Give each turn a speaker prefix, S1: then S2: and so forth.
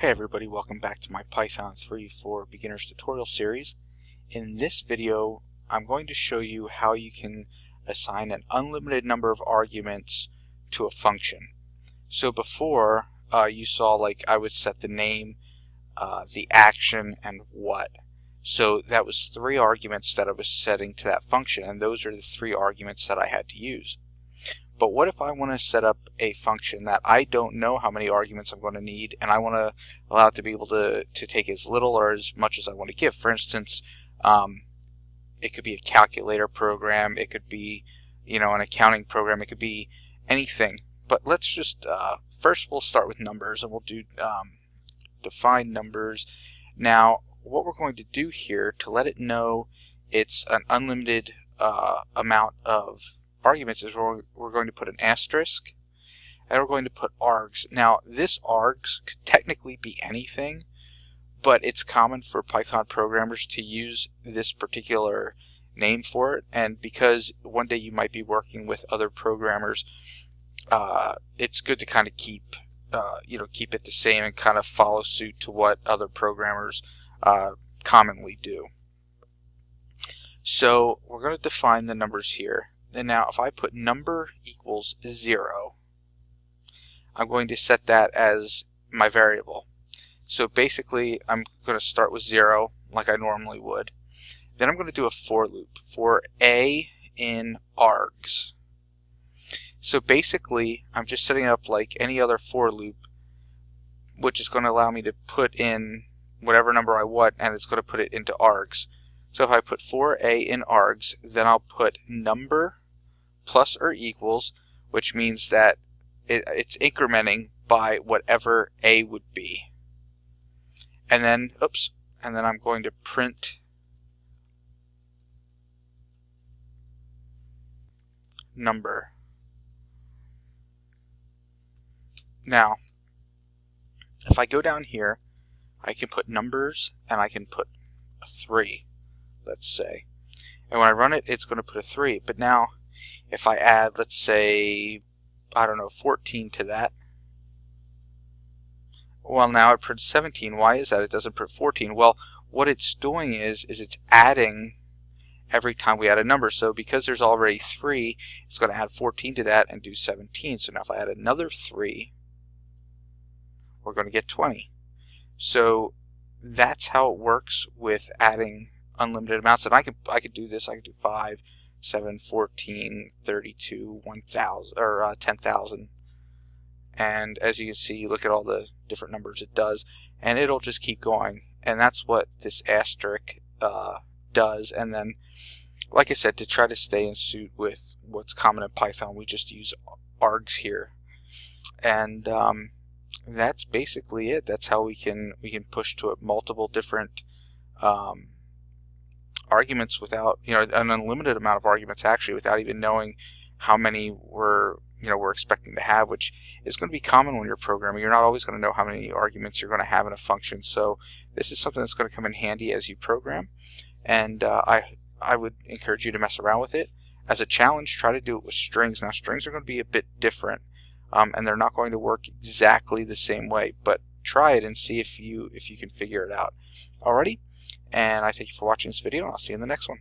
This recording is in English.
S1: Hey everybody, welcome back to my Python 3 for Beginners tutorial series. In this video, I'm going to show you how you can assign an unlimited number of arguments to a function. So before, you saw like I would set the name, the action, and what. So that was 3 arguments that I was setting to that function, and those are the 3 arguments that I had to use. But what if I want to set up a function that I don't know how many arguments I'm going to need, and I want to allow it to be able to take as little or as much as I want to give? For instance, it could be a calculator program, it could be, an accounting program, it could be anything. But let's just, first we'll start with numbers, and we'll do define numbers. Now, what we're going to do here to let it know it's an unlimited amount of arguments is we're going to put an asterisk, and we're going to put args. Now this args could technically be anything, but it's common for Python programmers to use this particular name for it, and because one day you might be working with other programmers, it's good to kind of keep keep it the same and kind of follow suit to what other programmers commonly do. So we're going to define the numbers here. And now if I put number equals 0, I'm going to set that as my variable. So basically I'm going to start with 0 like I normally would. Then I'm going to do a for loop for a in args. So basically I'm just setting up like any other for loop, which is going to allow me to put in whatever number I want, and it's going to put it into args. So if I put for a in args, then I'll put number plus or equals, which means that it's incrementing by whatever a would be. And then, I'm going to print number. Now, if I go down here, I can put numbers, and I can put a 3, let's say. And when I run it, it's going to put a 3. But now, if I add, let's say, 14 to that, well, now it prints 17. Why is that? It doesn't print 14. Well, what it's doing is it's adding every time we add a number. So because there's already 3, it's going to add 14 to that and do 17. So now if I add another 3, we're going to get 20. So that's how it works with adding unlimited amounts. And I could do this. I could do 5, 7, 14, 32, 1,000, or 10,000. And as you can see, look at all the different numbers it does, and it'll just keep going. And that's what this asterisk does. And then, like I said, to try to stay in suit with what's common in Python, we just use args here. And that's basically it. That's how we can push to multiple different arguments without, an unlimited amount of arguments actually, without even knowing how many we're expecting to have, which is going to be common when you're programming. You're not always going to know how many arguments you're going to have in a function. So this is something that's going to come in handy as you program, and I would encourage you to mess around with it. As a challenge, try to do it with strings. Now strings are going to be a bit different, and they're not going to work exactly the same way, but try it and see if you can figure it out. Alrighty, and I thank you for watching this video, and I'll see you in the next one.